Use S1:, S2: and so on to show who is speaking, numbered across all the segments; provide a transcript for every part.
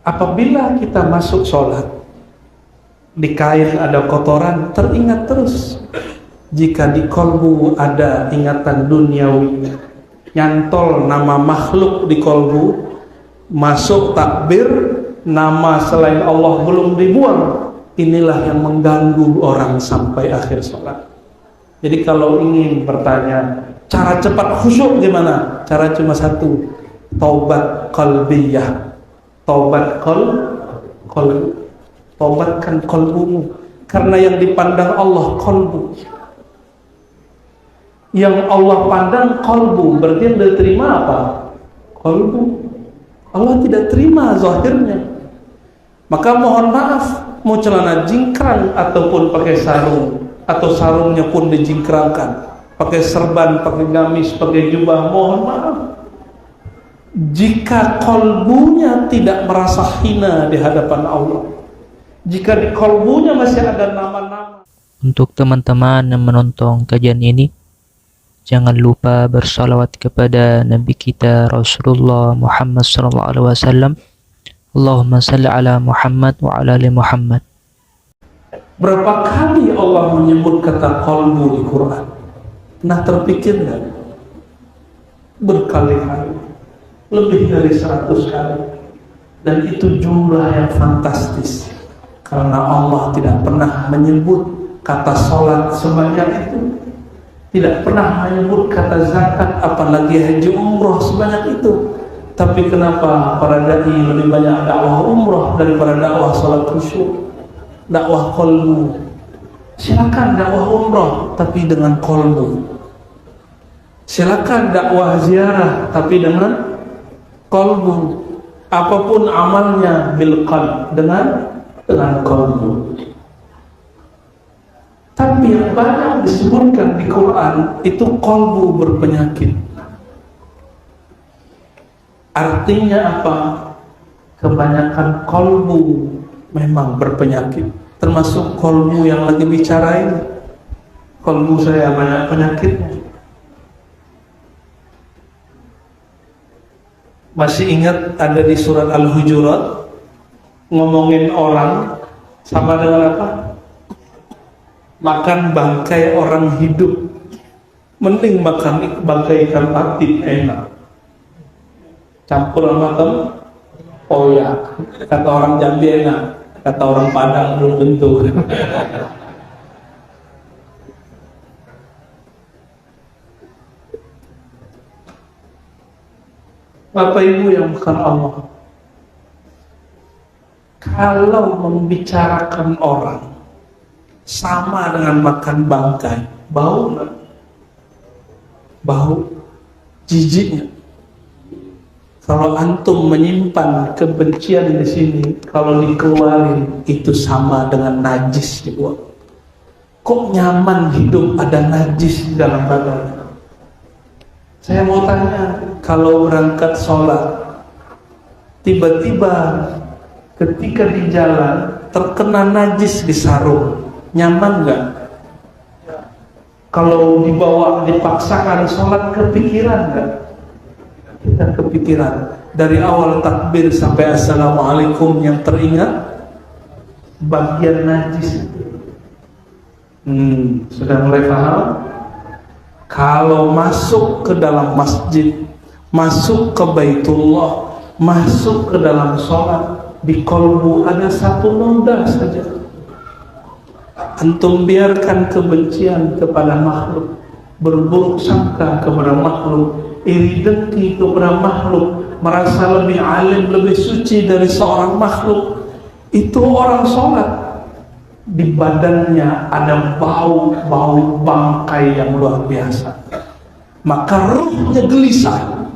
S1: Apabila kita masuk sholat, di kain ada kotoran, teringat terus. Jika di kolbu ada ingatan duniawi, nyantol nama makhluk di kolbu, masuk takbir, nama selain Allah belum dibuang, inilah yang mengganggu orang sampai akhir sholat. Jadi kalau ingin bertanya, cara cepat khusyuk gimana? Cara cuma satu, taubat qalbiyah. Taubat taubatkan kolbumu, karena yang dipandang Allah kolbu. Yang Allah pandang kolbu, berarti yang diterima apa? Kolbu. Allah tidak terima zahirnya. Maka mohon maaf, mau celana jingkrang ataupun pakai sarung, atau sarungnya pun dijingkrangkan, pakai serban, pakai gamis, pakai jubah, mohon maaf, jika kolbunya tidak merasa hina di hadapan Allah, jika di kolbunya masih ada nama-nama.
S2: Untuk teman-teman yang menonton kajian ini, jangan lupa bersalawat kepada Nabi kita Rasulullah Muhammad SAW. Allahumma salli ala Muhammad wa ala ali Muhammad.
S1: Berapa kali Allah menyebut kata kolbu di Quran? Nah, terpikir nggak? Berkali-kali, lebih dari 100 kali. Dan itu jumlah yang fantastis, karena Allah tidak pernah menyebut kata sholat sebanyak itu, tidak pernah menyebut kata zakat, apalagi haji umroh sebanyak itu. Tapi kenapa para dai lebih banyak dakwah umroh daripada dakwah sholat khusyuk, dakwah kolbu? Silakan dakwah umroh tapi dengan kolbu, silakan dakwah ziarah tapi dengan kolbu. Apapun amalnya bil qalb, dengan kolbu. Tapi yang banyak disebutkan di Quran itu kolbu berpenyakit. Artinya apa? Kebanyakan kolbu memang berpenyakit, termasuk kolbu yang lagi bicara ini. Kolbu saya banyak penyakitnya. Masih ingat ada di surat Al-Hujurat ngomongin orang sama dengan apa? Makan bangkai orang hidup, mending makan bangkai ikan patin, enak. Campur sama tempoyak, kata orang Jambi enak, kata orang Padang belum tentu. Bapak Ibu yang bukan Allah, kalau membicarakan orang sama dengan makan bangkai, bau nggak? Bau, jijiknya. Kalau antum menyimpan kebencian di sini, kalau dikeluarin itu sama dengan najis dibuang. Kok nyaman hidup ada najis di dalam badan? Saya mau tanya, kalau berangkat sholat, tiba-tiba ketika di jalan terkena najis di sarung, nyaman nggak? Kalau dibawa dipaksakan sholat, kepikiran nggak? Kita kepikiran. Dari awal takbir sampai assalamualaikum yang teringat bagian najis. Sudah mulai paham? Kalau masuk ke dalam masjid, masuk ke Baitullah, masuk ke dalam sholat, di kolbu ada satu noda saja. Antum biarkan kebencian kepada makhluk, berburuk sangka kepada makhluk, iri dengki kepada makhluk, merasa lebih alim, lebih suci dari seorang makhluk. Itu orang sholat, di badannya ada bau bangkai yang luar biasa, maka ruhnya gelisah.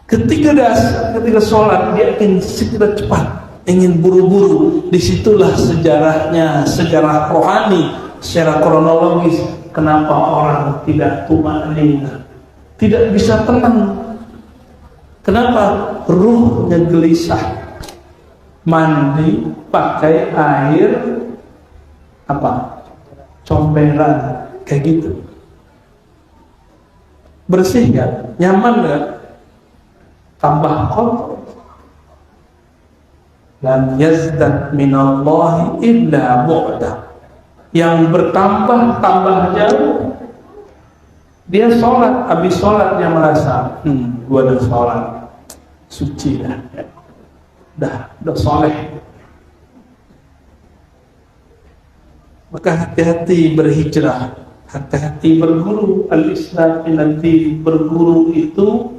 S1: Ketika sholat, dia ingin segera cepat, ingin buru-buru. Disitulah sejarahnya, sejarah rohani, secara kronologis, kenapa orang tidak tumanina, tidak bisa tenang. Kenapa? Ruhnya gelisah. Mandi pakai air apa? Comberan, kayak gitu. Bersih nggak? Nyaman nggak? Tambah kotor. lam yazdad minallahi illa bu'da. Yang bertambah tambah jauh. Dia sholat, habis sholat dia merasa gua udah sholat suci dah soleh. Maka hati-hati berhijrah, hati-hati berguru. Al-Islam nanti berguru itu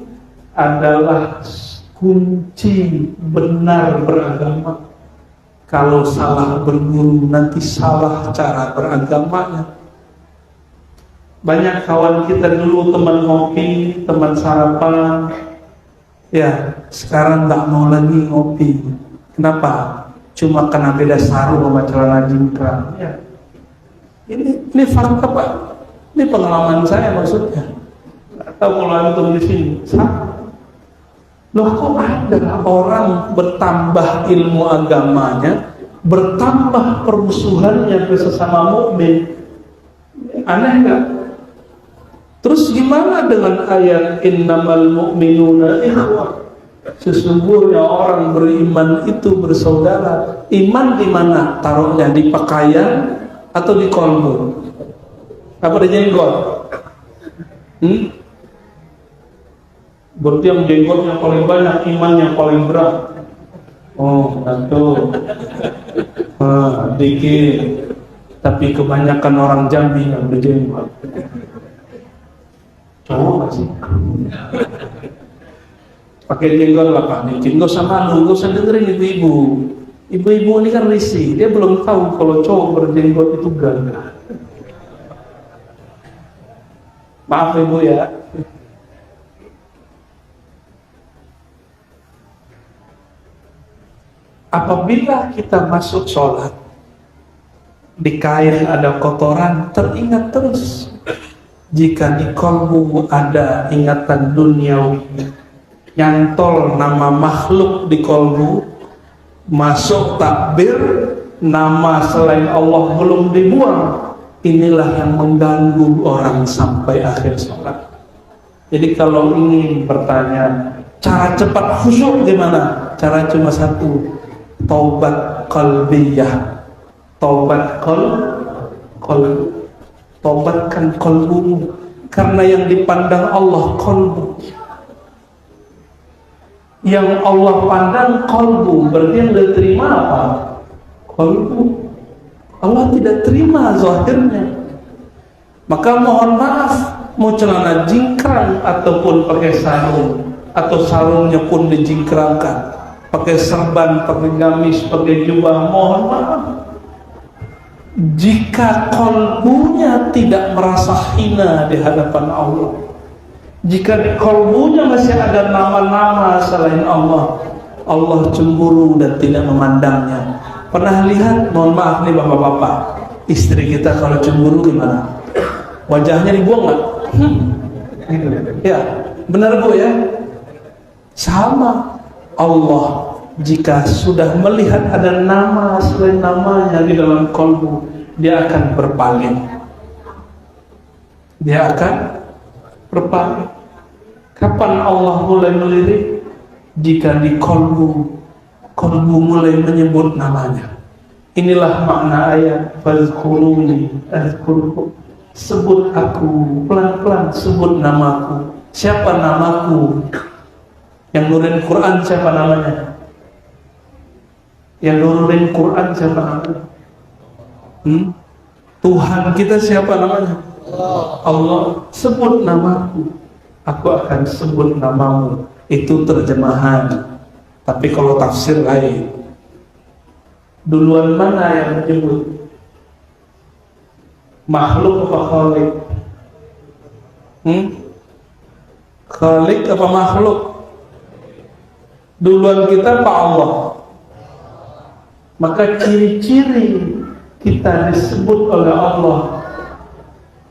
S1: adalah kunci benar beragama. Kalau salah berguru nanti salah cara beragamanya. Banyak kawan kita dulu teman ngopi, teman sarapan, ya sekarang nggak mau lagi ngopi. Kenapa? Cuma karena beda sarung sama celana jingkrang. Ya. Ini fakta Pak. Ini pengalaman saya maksudnya. Atau kalau antum di sini, loh kok ada orang bertambah ilmu agamanya, bertambah permusuhannya ke sesama mukmin? Aneh nggak? Terus gimana dengan ayat innamal mu'minuna ikhwah? Sesungguhnya orang beriman itu bersaudara. Iman di mana? Taruhnya di pakaian atau di kolbu? Apa di jenggot? Berarti yang jenggotnya paling banyak, imannya paling berat. Oh, tentu. Dikit. Tapi kebanyakan orang Jambi yang berjenggot. Cowok gak sih? Pakai jenggot lah Pak, dikit. Gak usah malu, gak usah dengerin ibu-ibu. Ibu-ibu ini kan risih. Dia belum tahu kalau cowok berjenggot itu gagah. Maaf ibu ya. Apabila kita masuk sholat, di kain ada kotoran, teringat terus. Jika di kolbu ada ingatan duniawi, nyantol nama makhluk di kolbu, masuk takbir, nama selain Allah belum dibuang, inilah yang mengganggu orang sampai akhir sholat. Jadi kalau ingin bertanya, cara cepat khusyuk gimana? Cara cuma satu, taubat qalbiyah. Taubat qalb. Taubatkan qalbumu, karena yang dipandang Allah qalbu. Yang Allah pandang qalbu, berarti yang diterima apa? Qalbu. Allah tidak terima zahirnya. Maka mohon maaf, mau celana jingkrang ataupun pakai sarung, atau sarungnya pun dijingkrangkan, pakai serban, pakai gamis, pakai jubah, mohon maaf, jika kolbunya tidak merasa hina di hadapan Allah, jika di kolbunya masih ada nama-nama selain Allah, Allah cemburu dan tidak memandangnya. Pernah lihat, mohon maaf nih bapak-bapak, istri kita kalau cemburu gimana? Wajahnya dibuang nggak? Gitu. Ya, benar Bu ya? Sama Allah, jika sudah melihat ada nama selain namanya di dalam kolbu, dia akan berpaling. Dia akan berpaling. Kapan Allah mulai melirik? Jika di kolbu mulai menyebut namanya. Inilah makna ayat fazkuruni azkurkum. Sebut aku, pelan-pelan sebut namaku. Siapa namaku? Yang nurin Quran siapa namanya? Yang nurunin Quran siapa namanya? Tuhan kita siapa namanya? Allah. Sebut namaku, aku akan sebut namamu. Itu terjemahan. Tapi kalau tafsir lain, duluan mana yang menyebut? Makhluk apa khalik? Khalik apa makhluk? Duluan kita Pak Allah. Maka ciri-ciri kita disebut oleh Allah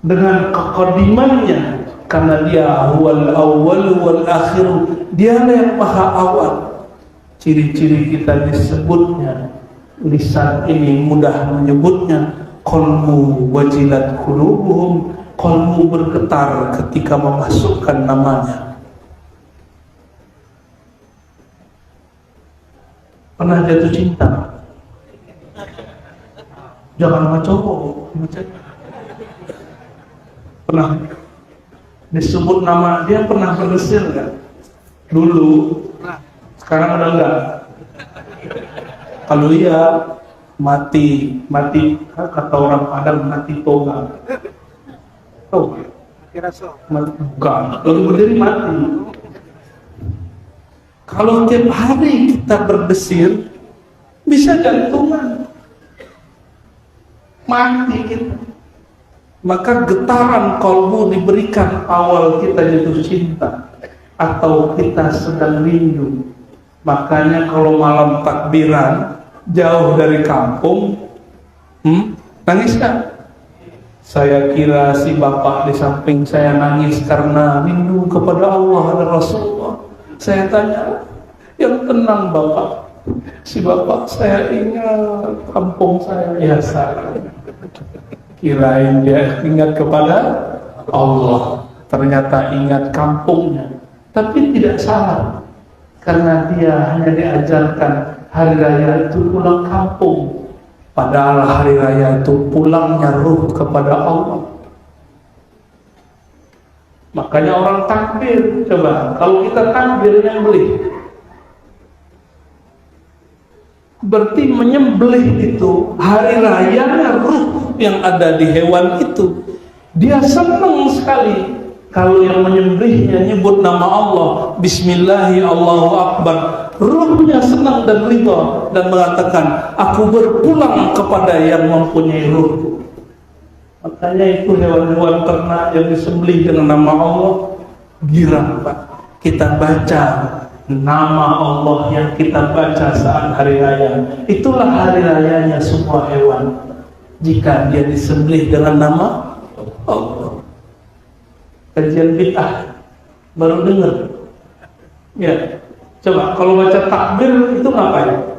S1: dengan kekodimannya, karena dia huwal awwal wal akhir, dialah yang maha awal. Ciri-ciri kita disebutnya, lisan ini mudah menyebutnya, qalbu wajilat qulubuhum, qalbu bergetar ketika memasukkan namanya. Pernah jatuh cinta? Jangan sama cowok, sama cewek. Pernah disebut nama dia, pernah berdesir nggak? Dulu, sekarang udah enggak. Kalau iya mati kata orang Padang, mati toga. Tahu? Bukan, lalu berdiri mati. Kalau tiap hari kita berdesir, bisa jantungan, mati kita. Maka getaran kalbu diberikan awal kita jatuh cinta atau kita sedang rindu. Makanya kalau malam takbiran jauh dari kampung, nangis kan? Saya kira si bapak di samping saya nangis karena rindu kepada Allah dan Rasulullah. Saya tanya, yang tenang bapak. Si bapak, saya ingat kampung saya. Ya saya kirain dia ingat kepada Allah, ternyata ingat kampungnya. Tapi tidak salah, karena dia hanya diajarkan hari raya itu pulang kampung. Padahal hari raya itu pulangnya ruh kepada Allah. Makanya orang takbir, coba kalau kita takbirnya beli, berarti menyembelih itu hari rayanya ruh yang ada di hewan itu. Dia senang sekali kalau yang menyembelihnya nyebut nama Allah, Bismillahi Allahu Akbar. Ruhnya senang dan ridha dan mengatakan, aku berpulang kepada yang mempunyai ruh. Makanya itu hewan-hewan ternak yang disembelih dengan nama Allah, girang Pak. Kita baca nama Allah yang kita baca saat hari raya. Itulah hari rayanya semua hewan, jika dia disembelih dengan nama Allah. Kajian bid'ah baru dengar ya. Coba kalau baca takbir itu ngapain?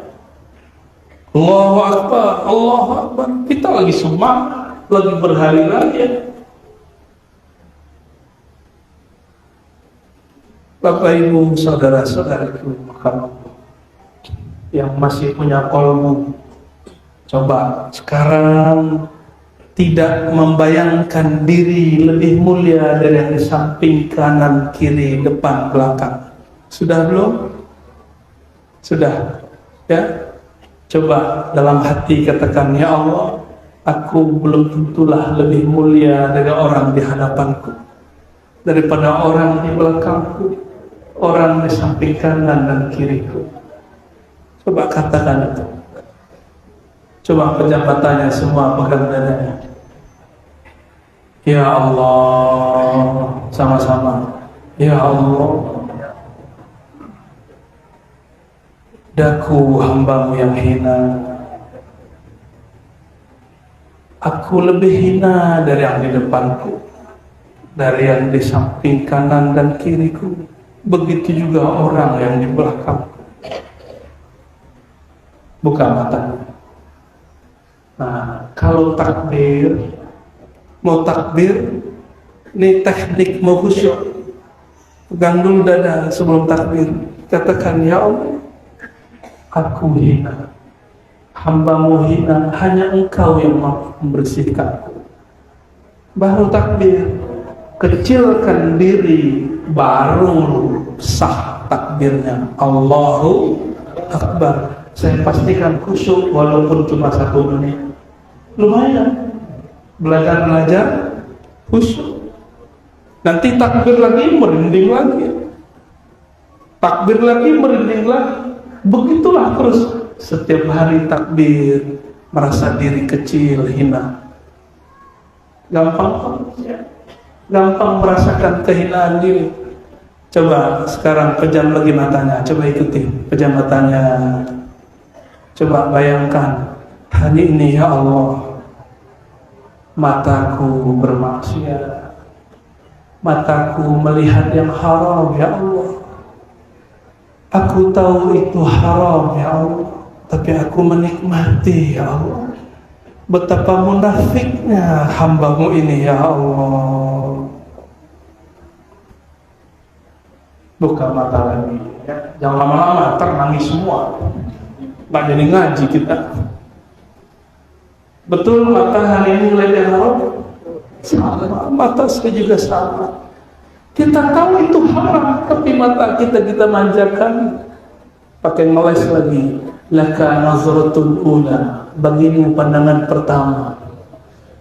S1: Allahu Akbar, Allahu Akbar. Kita lagi semangat, lagi berhari raya. Bapak Ibu saudara-saudaraku yang masih punya kolbu, coba sekarang tidak membayangkan diri lebih mulia dari yang di samping, kanan, kiri, depan, belakang. Sudah belum? Sudah ya? Coba dalam hati katakan, ya Allah, aku belum tentulah lebih mulia dari orang di hadapanku, daripada orang di belakangku, orang di samping kanan dan kiriku. Coba katakan itu. Coba pejabatannya semua pegang dadanya. Ya Allah, sama-sama. Ya Allah, daku hambamu yang hina. Aku lebih hina dari yang di depanku, dari yang di samping kanan dan kiriku. Begitu juga orang yang di belakangku. Buka matanya. Nah, kalau takbir, mau takbir, ini teknik mau khusyuk. Pegang dulu dada sebelum takbir. Katakan, ya Allah, aku hina, hambamu hina, hanya engkau yang mampu membersihkanku. Baru takbir, kecilkan diri, baru sah takbirnya. Allahu Akbar. Saya pastikan khusyuk walaupun cuma 1 menit. Lumayan. Belajar khusyuk. Nanti takbir lagi, merinding lagi. Takbir lagi, merinding lagi. Begitulah terus. Setiap hari takbir, merasa diri kecil, hina. Gampang ya. Gampang merasakan kehinaan diri. Coba sekarang pejam lagi matanya. Coba ikuti pejam matanya. Coba bayangkan, hari ini ya Allah, mataku bermaksiat, mataku melihat yang haram ya Allah. Aku tahu itu haram ya Allah, tapi aku menikmati ya Allah. Betapa munafiknya hambamu ini ya Allah. Buka mata lagi ya. Jangan lama-lama, ntar nangis semua. nggak jadi ngaji kita. Betul mata hari ini mulai haram? Sama, mata saya juga sama. Kita tahu itu haram, tapi mata kita manjakan, pakai ngeles lagi. Laka nazratul ula, bagimu pandangan pertama.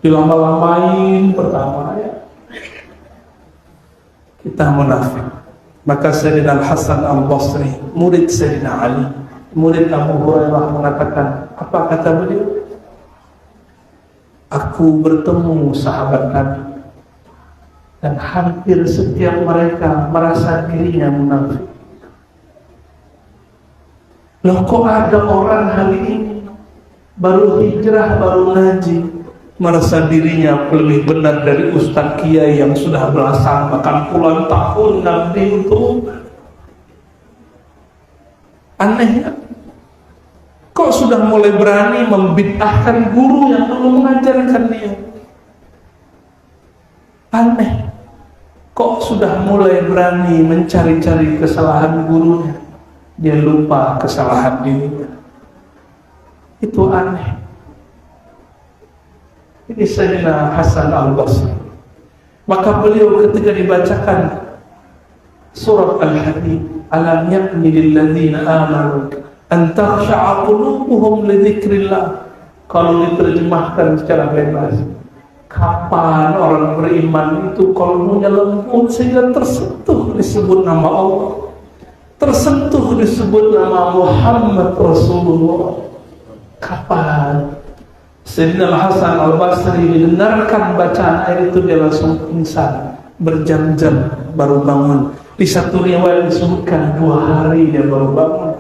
S1: Dilama-lamain pertama ya. Kita munafik. Maka Sayyidina Al-Hasan Al-Basri, murid Sayyidina Ali, murid Abu Hurairah mengatakan, apa kata beliau? Aku bertemu sahabat Nabi dan hampir setiap mereka merasa dirinya munafik. Loh kok ada orang hari ini baru hijrah, baru ngaji, merasa dirinya lebih benar dari Ustadz Kiai yang sudah belasan bahkan puluhan tahun Nabi itu. Anehnya, kok sudah mulai berani membid'ahkan guru yang dulu mengajarkan dia. Aneh, kok sudah mulai berani mencari-cari kesalahan gurunya, dia lupa kesalahan dirinya. Itu aneh. Ini Sayyidina Hasan Al-Basri. Maka beliau ketika dibacakan surat Al-Hadid, alam yakni lilladzina amanu an takhsha'a qulubuhum li dzikrillah. Kalau diterjemahkan secara bebas, kapan orang beriman itu kalbunya lembut sehingga tersentuh disebut nama Allah, tersentuh disebut nama Muhammad Rasulullah. Kapan? Sayyidina Hasan Al-Basri mendengarkan bacaan ayat itu, dia langsung pingsan, berjam-jam baru bangun. Di satu riwayat disebutkan 2 hari dia baru bangun.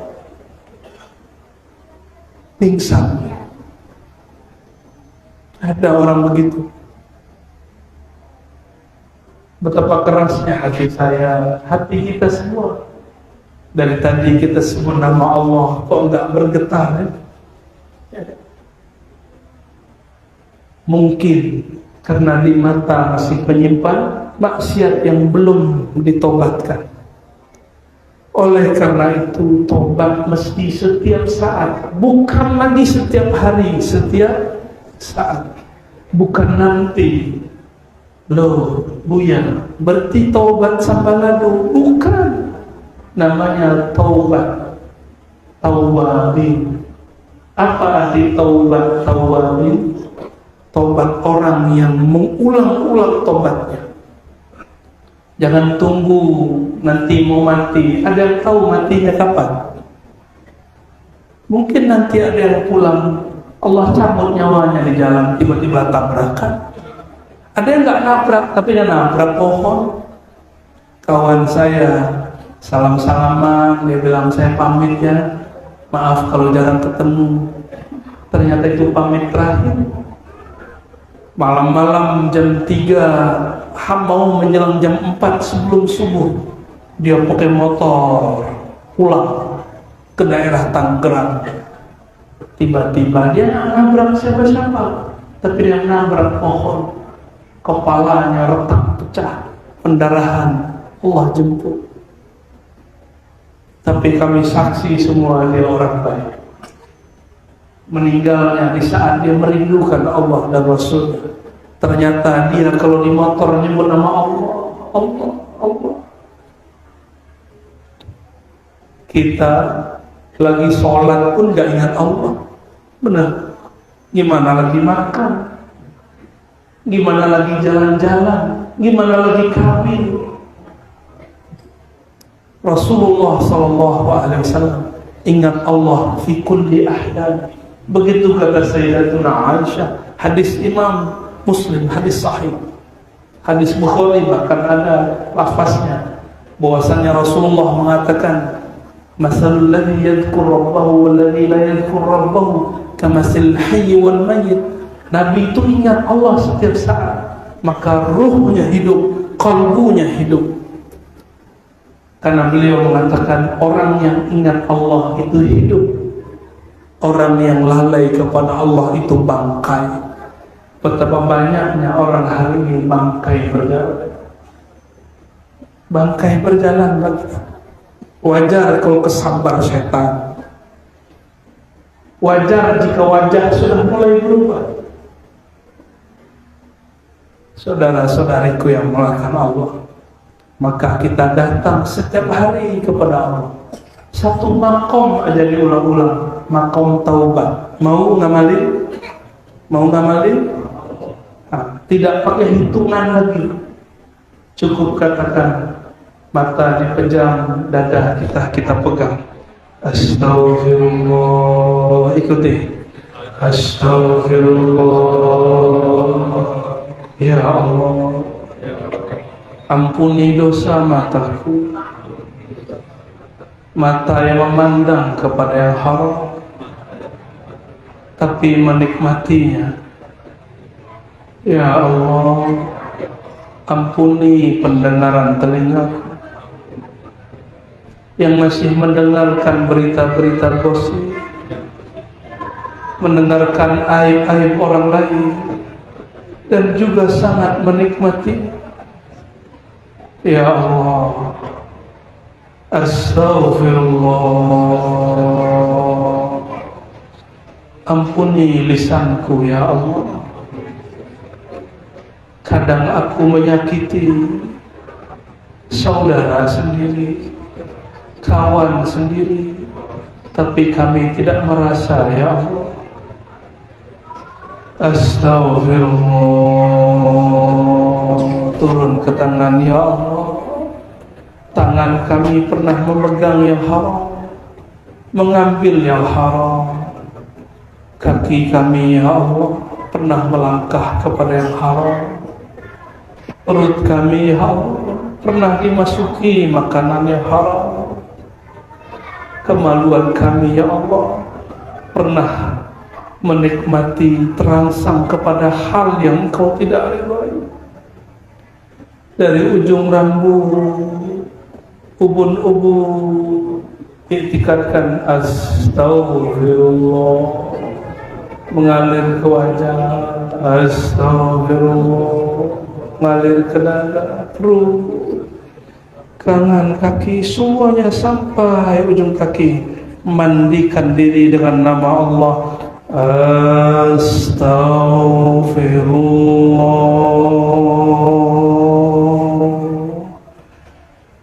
S1: Pingsan. Ada orang begitu. Betapa kerasnya hati saya, hati kita semua. Dari tadi kita sebut nama Allah, kok enggak bergetar ya? Mungkin karena di mata masih penyimpan maksiat yang belum ditobatkan. Oleh karena itu tobat mesti setiap saat, bukan lagi setiap hari, setiap saat. Bukan nanti, loh Buya berarti tobat sambalado, bukan. Namanya taubat tawabin. Apa arti taubat tawabin? Tobat orang yang mengulang-ulang tobatnya. Jangan tunggu nanti mau mati. Ada yang tahu matinya kapan? Mungkin nanti ada yang pulang, Allah cabut nyawanya di jalan, tiba-tiba tabrakan. Ada yang nggak nabrak, tapi dia nabrak pohon. Kawan saya salam-salaman, dia bilang saya pamit ya, maaf kalau jarang ketemu. Ternyata itu pamit terakhir. Malam-malam jam 3, mau menjelang jam 4 sebelum subuh, dia pakai motor pulang ke daerah Tangerang. Tiba-tiba dia nabrak siapa-siapa, tapi dia nabrak pohon. Kepalanya retak pecah, pendarahan, Allah jemput. Tapi kami saksi semua dia orang baik. Meninggalnya di saat dia merindukan Allah dan Rasulnya. Ternyata dia kalau di motor nyebut nama Allah, Allah, Allah. Kita lagi sholat pun gak ingat Allah. Benar. Gimana lagi makan? Gimana lagi jalan-jalan? Gimana lagi kawin? Rasulullah SAW ingat Allah fi kulli ahdan. Begitu kata Sayyidatuna Aisyah, hadis Imam Muslim, hadis sahih, hadis Bukhari bahkan ada lafaznya bahwasanya Rasulullah mengatakan, masalul ladzi yadhkur rabbahu wal ladzi la yadhkur rabbahu kamasil hayy wal mayyit. Nabi itu ingat Allah setiap saat, maka ruhnya hidup, kalbunya hidup. Karena beliau mengatakan orang yang ingat Allah itu hidup, orang yang lalai kepada Allah itu bangkai. Betapa banyaknya orang hari ini bangkai berjalan. Bangkai berjalan. Wajar kalau kesambar setan. Wajar jika wajah sudah mulai berubah. Saudara-saudariku yang melakukan Allah, maka kita datang setiap hari kepada Allah. Satu makom aja diulang-ulang, makom taubat. Mau ngamalin? Mau ngamalin? Nah, tidak pakai hitungan lagi. Cukup katakan, mata dipejam, dada kita pegang. Astaghfirullah, ikuti. Astaghfirullah. Ya Allah, ampuni dosa mataku, mata yang memandang kepada yang haram, tapi menikmatinya. Ya Allah, ampuni pendengaran telingaku yang masih mendengarkan berita-berita gosip, mendengarkan aib-aib orang lain, dan juga sangat menikmati. Ya Allah, astaghfirullah, ampuni lisanku ya Allah. Kadang aku menyakiti saudara sendiri, kawan sendiri, tapi kami tidak merasa ya Allah. Astaghfirullah, turun ke tangan ya Allah. Tangan kami pernah memegang yang haram, mengambil yang haram. Kaki kami ya Allah pernah melangkah kepada yang haram. Perut kami ya Allah pernah dimasuki makanan yang haram. Kemaluan kami ya Allah pernah menikmati terangsang kepada hal yang Engkau tidak ridhai. Dari ujung rambut, ubun-ubun, iktikadkan astaghfirullah, mengalir ke wajah, astaghfirullah, mengalir ke dada, perut, tangan, kaki, semuanya sampai ujung kaki. Mandikan diri dengan nama Allah. Astaghfirullah,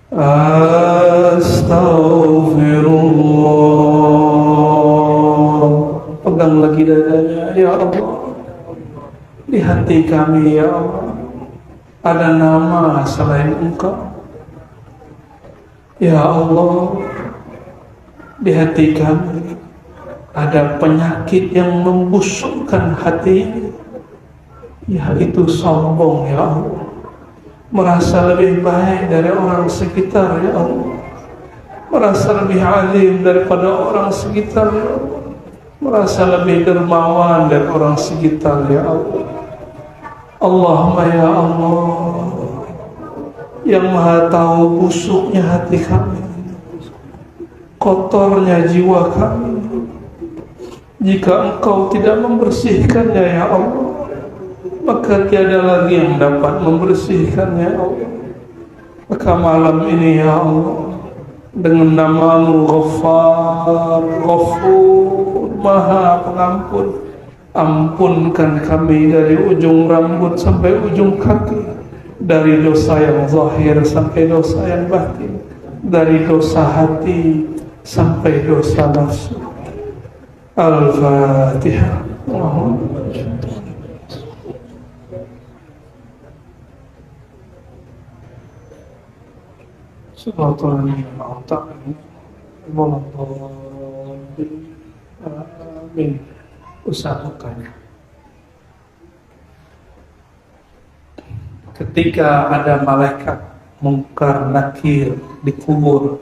S1: astaghfirullah. Pegang lagi dadanya, ya Allah. Di hati kami ya Allah ada nama selain Engkau. Ya Allah, di hati kami ada penyakit yang membusukkan hati, yaitu sombong ya Allah. Merasa lebih baik dari orang sekitar ya Allah. Merasa lebih alim daripada orang sekitar ya Allah. Merasa lebih dermawan dari orang sekitar ya Allah. Allahumma ya Allah, yang maha tahu busuknya hati kami, kotornya jiwa kami. Jika Engkau tidak membersihkannya ya Allah, maka tiada lagi yang dapat membersihkannya ya Allah. Maka malam ini ya Allah, dengan nama-Mu Ghaffar, Ghafur, Maha Pengampun, ampunkan kami dari ujung rambut sampai ujung kaki, dari dosa yang zahir sampai dosa yang batin, dari dosa hati sampai dosa nafsu. Al-Fatihah. Amin. Usahakan ketika ada malaikat Munkar Nakir dikubur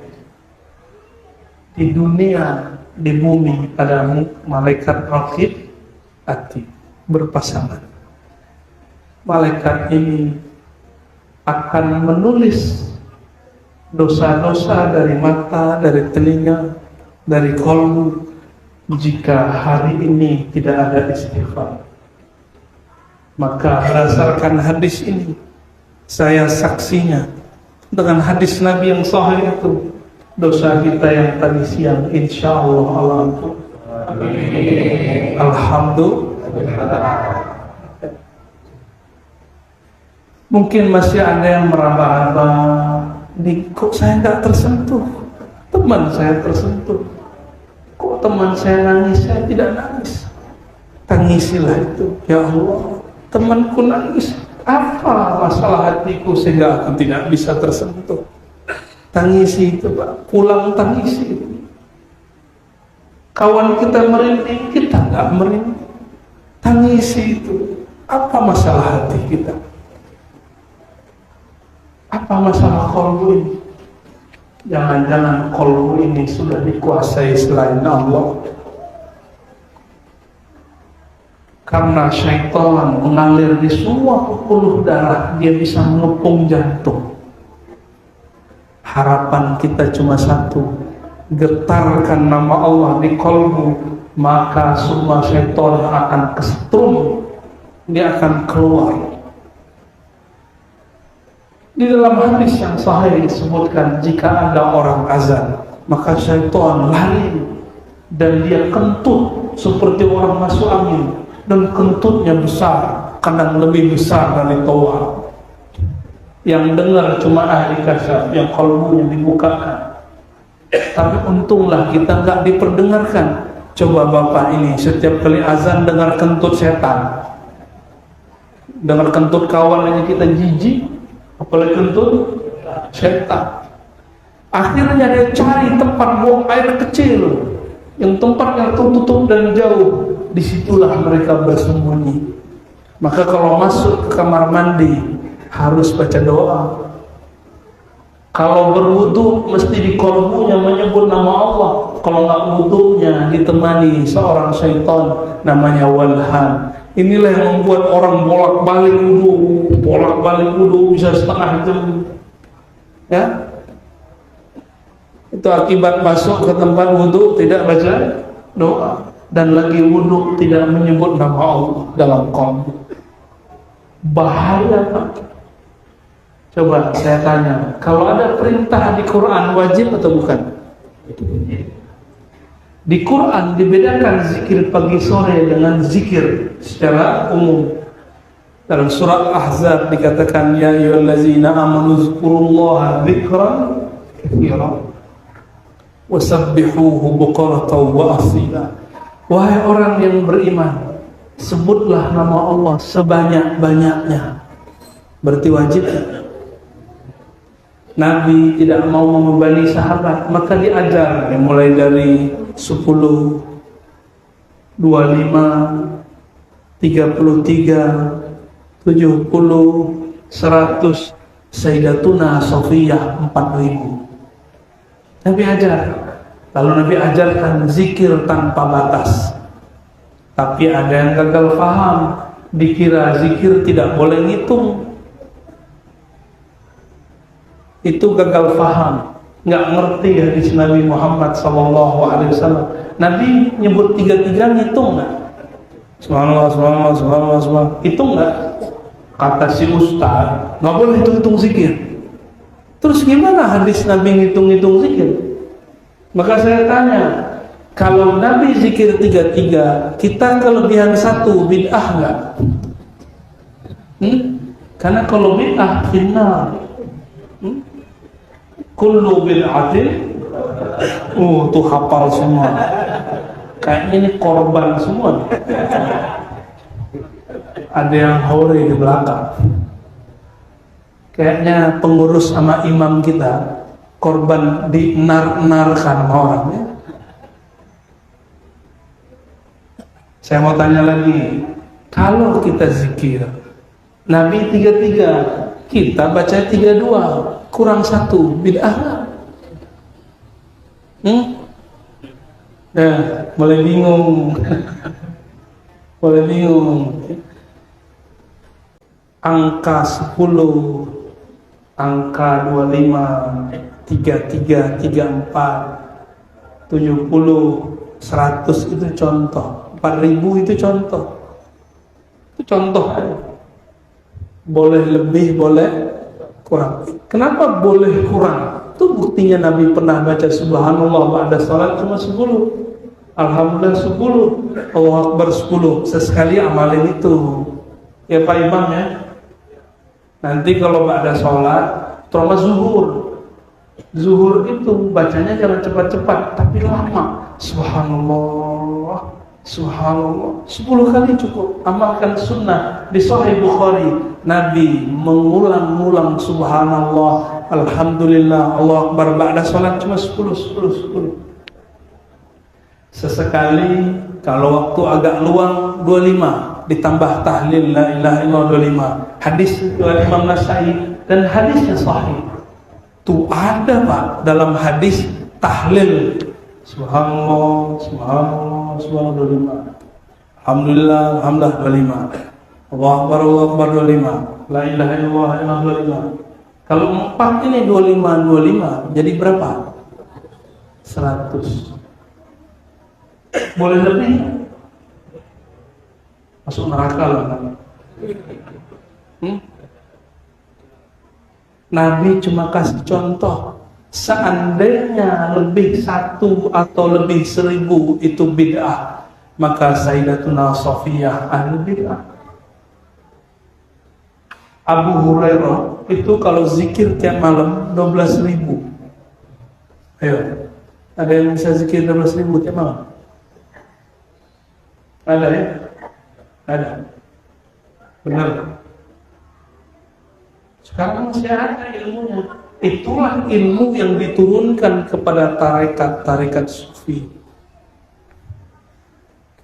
S1: di dunia, di bumi ada malaikat Raqib Atid berpasangan. Malaikat ini akan menulis dosa-dosa dari mata, dari telinga, dari kolbu jika hari ini tidak ada istighfar. Maka berdasarkan hadis ini, saya saksinya dengan hadis Nabi yang sahih itu, dosa kita yang tadi siang insya Allah Allah ampun. Alhamdulillah. Mungkin masih ada yang meraba-raba, kok saya nggak tersentuh, teman saya tersentuh, kok teman saya nangis, saya tidak nangis. Tangisilah itu, ya Allah, temanku nangis, apa masalah hatiku sehingga aku tidak bisa tersentuh. Tangisi itu Pak, pulang tangisi itu. Kawan kita merinding, kita nggak merinding. Tangisi itu, apa masalah hati kita? Apa masalah kolbu ini? Jangan-jangan kolbu ini sudah dikuasai selain Allah. Karena syaitan mengalir di semua pembuluh darah, dia bisa mengepung jantung. Harapan kita cuma satu, getarkan nama Allah di kolbu, maka semua syaitan akan kesetrum, dia akan keluar. Di dalam hadis yang sahih disebutkan, jika ada orang azan, maka syaitan lari dan dia kentut seperti orang masuk angin, dan kentutnya besar, kadang lebih besar dari toa. Yang dengar cuma ahli kasyaf yang kalbunya dibukakan. Tapi untunglah kita nggak diperdengarkan. Coba Bapak ini setiap kali azan dengar kentut setan, dengar kentut kawan aja kita jijik, apalagi kentut setan. Akhirnya dia cari tempat buang air kecil, yang tempatnya tertutup dan jauh. Disitulah mereka bersembunyi. Maka kalau masuk ke kamar mandi harus baca doa. Kalau berwudu mesti di kolbunya menyebut nama Allah. Kalau nggak wudunya ditemani seorang syaitan namanya walhan. Inilah yang membuat orang bolak-balik wudu bisa setengah jam. Ya, itu akibat masuk ke tempat wudu tidak baca doa, dan lagi wudu tidak menyebut nama Allah dalam kolbu. Bahaya Pak. Coba saya tanya, kalau ada perintah di Quran wajib atau bukan? Di Quran dibedakan zikir pagi sore dengan zikir secara umum. Dalam surat Ahzab dikatakan, ya ayyuhallazina amanu dzkurullaha dzikran katsiran wasabbihuhu bukratan wa asila. Wahai orang yang beriman, sebutlah nama Allah sebanyak-banyaknya. Berarti wajib. Nabi tidak mau membebani sahabat, maka diajar mulai dari 10, 25, 33, 70, 100. Sayyidatuna Sofiyah 4000. Nabi ajar. Lalu Nabi ajarkan zikir tanpa batas. Tapi ada yang gagal paham, dikira zikir tidak boleh ngitung. Itu gagal paham, nggak ngerti hadis Nabi Muhammad SAW. Nabi nyebut 33 ngitung nggak? Subhanallah, subhanallah, subhanallah, subhanallah. Hitung nggak? Kata si ustaz, nggak boleh hitung-hitung zikir. Terus gimana hadis Nabi ngitung-ngitung zikir? Maka saya tanya, kalau Nabi zikir 33, kita kelebihan 1, bid'ah nggak? Karena kalau bid'ah finnar. Kullu bid'atin, tuh hafal semua. Kayaknya ini korban semua. Ada yang hore di belakang. Kayaknya pengurus sama imam kita korban dinar-narkan sama orangnya. Saya mau tanya lagi, kalau kita zikir Nabi 33, kita baca 32, kurang 1, bid'ah. Mulai bingung. Mulai bingung. Angka 10, angka 25, 33, 34, 70, 100 itu contoh. 4000 itu contoh. Itu contoh. Boleh lebih, boleh kurang. Kenapa boleh kurang? Itu buktinya Nabi pernah baca subhanallah ba'da salat cuma 10. Alhamdulillah 10, Allahu Akbar 10. Sesekali amalin itu. Ya Pak Imam ya. Nanti kalau ada sholat, terutama zuhur itu bacanya jangan cepat-cepat, tapi lama. Subhanallah, Subhanallah. 10 kali cukup. Amalkan sunnah di Sahih Bukhari. Nabi mengulang-ulang Subhanallah, Alhamdulillah, Allahu Akbar ba'da sholat cuma 10. Sesekali kalau waktu agak luang 25, ditambah tahlil la ilaha illallah 25. Hadis riwayat Imam Nasai dan hadisnya sahih. Tuh ada Pak dalam hadis tahlil subhanallah, subhanallah, subhanallah 25. Alhamdulillah, alhamdulillah 25. Allahu Akbar, Allahu Akbar 25. La ilaha illallah 25. Kalau 4 ini 25 jadi berapa? 100. Boleh lebih? Masuk neraka lah kan? Nabi cuma kasih contoh. Seandainya lebih 1 atau lebih 1000 itu bid'ah, maka Sayyidatuna Sofiyah ahli bid'ah. Abu Hurairah itu kalau zikir tiap malam 12.000. Ayo, ada yang bisa zikir 12.000 tiap malam? Ada ya? Ada. Benar. Sekarang masih ada ilmunya. Itulah ilmu yang diturunkan kepada tarekat sufi.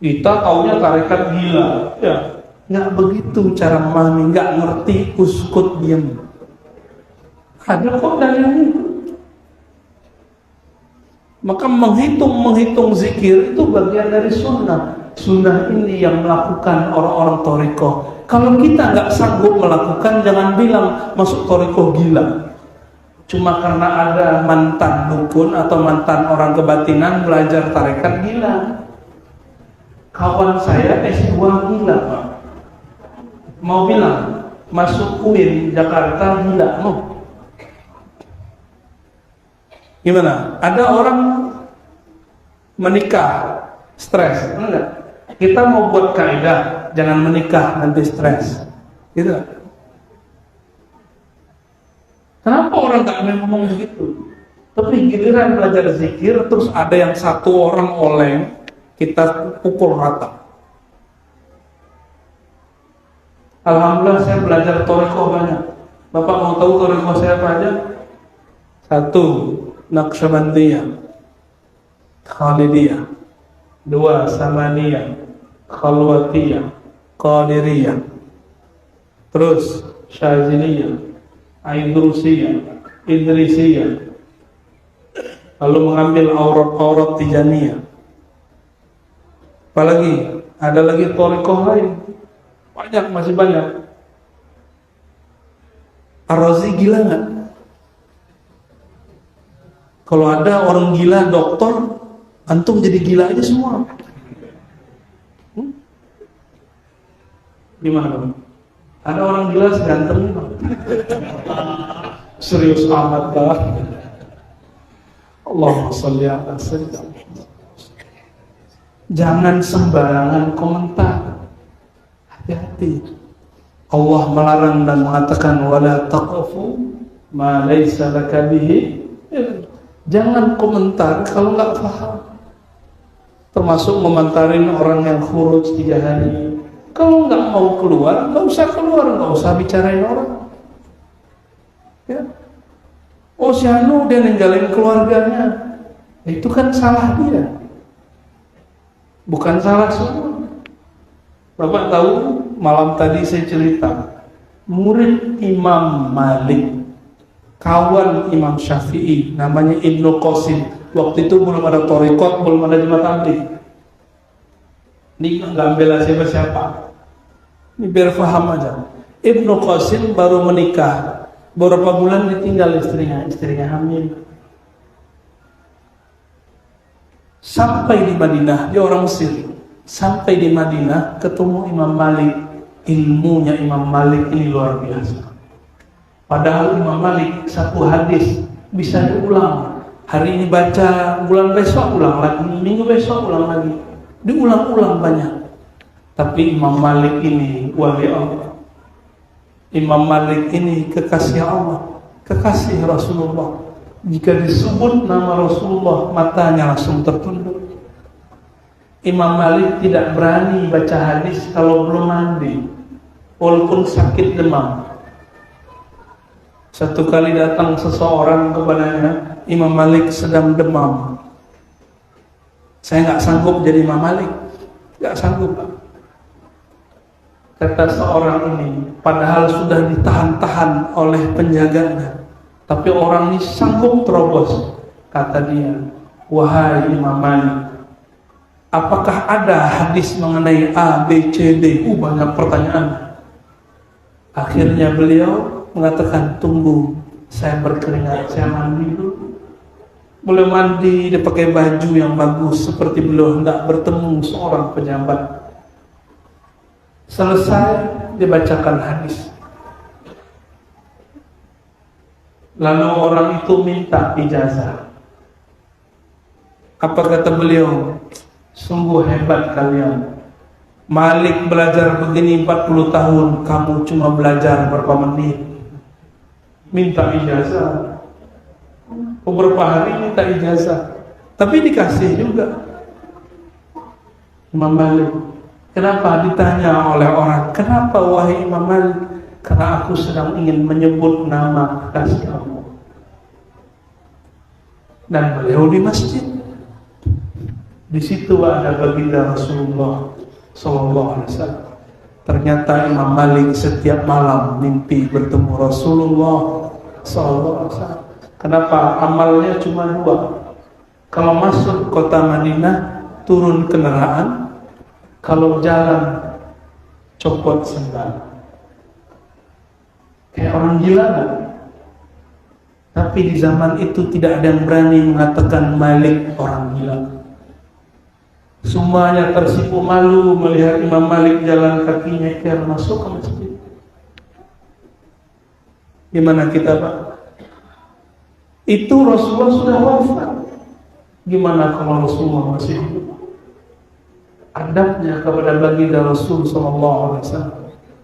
S1: Kita taunya tarekat gila, ya. Nggak begitu cara memahami, nggak ngerti, uskut diam. Ada kok dalilnya itu. Maka menghitung zikir itu bagian dari sunnah. Sunnah ini yang melakukan orang-orang thariqah. Kalau kita nggak sanggup melakukan, jangan bilang masuk thariqah gila. Cuma karena ada mantan dukun atau mantan orang kebatinan belajar tarekat gila. Kawan saya S2 gila Pak. Mau bilang masuk UIN Jakarta gila mau. Gimana? Ada orang menikah stres, enggak? Kita mau buat kaidah, jangan menikah nanti stres, gitu. Kenapa orang tak boleh ngomong begitu? Tapi giliran belajar zikir, terus ada yang satu orang oleng, kita pukul rata. Alhamdulillah saya belajar thariqah banyak. Bapak mau tahu thariqah saya apa aja? 1. Naqsyabandiyah, Khalidiyah. 2. Samaniyah, Khalwatiyah, Qadiriyah. Terus Syaziliyah, Aidrusiyah, Idrisiyah. Lalu mengambil aurat-aurat Tijaniyah. Apalagi ada lagi thariqah lain. Banyak, masih banyak. Ar-Razi gila nggak? Kalau ada orang gila dokter, antum jadi gila aja semua. Gimana Bang? Ada orang gila seganteng Bang? Serius amat Bang. Allahumma sholli ala sayyidina Muhammad. Jangan sembarangan komentar. Hati-hati. Allah melarang dan mengatakan wala taqfu ma laysa laka bihi. Jangan komentar kalau nggak paham. Termasuk komentarin orang yang khuruj 3 hari. Kalau nggak mau keluar, nggak usah keluar, nggak usah bicarain orang. Ya. Oh si Anu dia ninggalin keluarganya, itu kan salah dia, bukan salah semua. Bapak tahu malam tadi saya cerita, murid Imam Malik, kawan Imam Syafi'i, namanya Ibnu Qasim. Waktu itu belum ada thariqat, belum ada jemaah tabligh. Ini nggak bela siapa-siapa. Ini biar paham aja. Ibnu Qasim baru menikah, beberapa bulan ditinggal istrinya hamil. Sampai di Madinah, dia orang Mesir. Sampai di Madinah ketemu Imam Malik. Ilmunya Imam Malik ini luar biasa. Padahal Imam Malik satu hadis bisa diulang. Hari ini baca, bulan besok ulang lagi, minggu besok ulang lagi, diulang-ulang banyak. Tapi Imam Malik ini wali Allah, Imam Malik ini kekasih Allah, kekasih Rasulullah. Jika disebut nama Rasulullah, matanya langsung tertunduk. Imam Malik tidak berani baca hadis kalau belum mandi, walaupun sakit demam. Satu kali datang seseorang kepadanya, Imam Malik sedang demam. Saya nggak sanggup jadi Imam Malik, nggak sanggup. Kata seorang ini, padahal sudah ditahan-tahan oleh penjaganya, tapi orang ini sanggup terobos. Kata dia, wahai Imam Malik, apakah ada hadis mengenai A, B, C, D? Banyak pertanyaan. Akhirnya beliau mengatakan, tunggu, saya berkeringat, saya mandi dulu. Boleh mandi, dia pakai baju yang bagus, seperti beliau hendak bertemu seorang pejabat. Selesai, dibacakan hadis. Lalu orang itu minta ijazah. Apa kata beliau? Sungguh hebat kalian. Malik belajar begini 40 tahun, kamu cuma belajar berapa menit. Minta ijazah. Beberapa hari minta ijazah, tapi dikasih juga. Imam Malik, kenapa ditanya oleh orang, kenapa wahai Imam Malik? Karena aku sedang ingin menyebut nama kekasih Allah. Dan beliau di masjid. Di situ ada baginda Rasulullah SAW. Ternyata Imam Malik setiap malam mimpi bertemu Rasulullah SAW. Kenapa? Amalnya cuma 2. Kalau masuk kota Madinah, turun kendaraan. Kalau jalan, copot sendal. Kayak orang gila kan? Tapi di zaman itu tidak ada yang berani mengatakan Malik orang gila. Semuanya tersipu malu melihat Imam Malik jalan kaki nyeker masuk ke masjid. Gimana kita, Pak? Itu Rasulullah sudah wafat. Gimana kalau Rasulullah masih hidup? Adabnya kepada baginda Rasul SAW.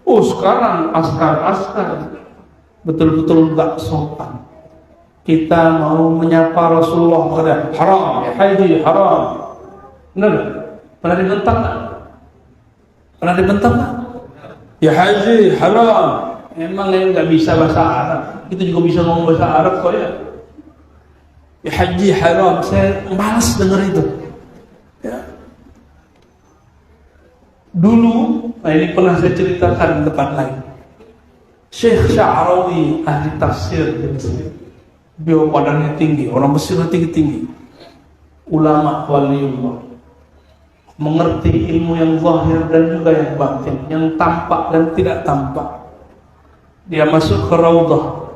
S1: Sekarang askar-askar betul-betul gak sopan. Kita mau menyapa Rasulullah kepada haram, ya haji, haram. Benar? Pernah dibentak tak? Pernah dibentak tak? Ya haji, haram. Emang yang gak bisa bahasa Arab. Kita juga bisa ngomong bahasa Arab kok ya. Ya haji, haram. Saya malas dengar itu. Ya. Dulu, ini pernah saya ceritakan di tempat lain. Syekh Sya'rawi, ahli tafsir di Mesir. Beliau badannya tinggi, orang Mesir tinggi-tinggi. Ulama waliullah. Mengerti ilmu yang zahir dan juga yang batin, yang tampak dan tidak tampak. Dia masuk ke Raudhah.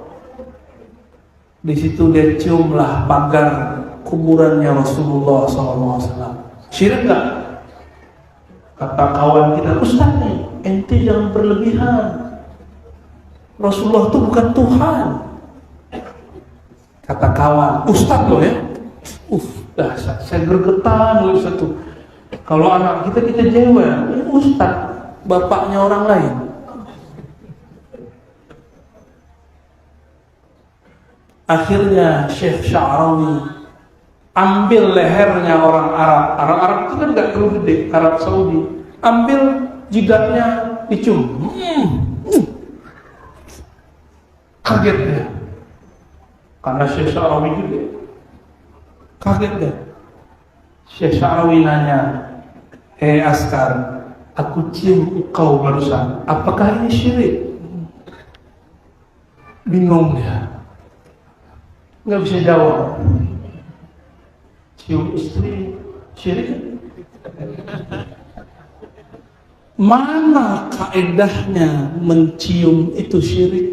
S1: Di situ dia ciumlah pagar kuburannya Rasulullah SAW. Syirik tak? Kata kawan kita, Ustaz nih, ente jangan berlebihan. Rasulullah itu bukan Tuhan. Kata kawan, Ustaz loh ya. Dah saya gergetan oleh satu. Kalau anak kita jewer, ini Ustaz, bapaknya orang lain. Akhirnya Syekh Sya'rawi ambil lehernya orang Arab. Arab itu kan gak terlalu gede, Arab Saudi. Ambil jidatnya, dicium. Kaget dia. Karena Syekh Sya'rawi gede. Kaget dia. Syekh Sya'rawi nanya, hei askar, aku cium kau barusan. Apakah ini syirik? Bingung dia. Nggak bisa jawab. Cium istri syirik? Mana kaedahnya mencium itu syirik?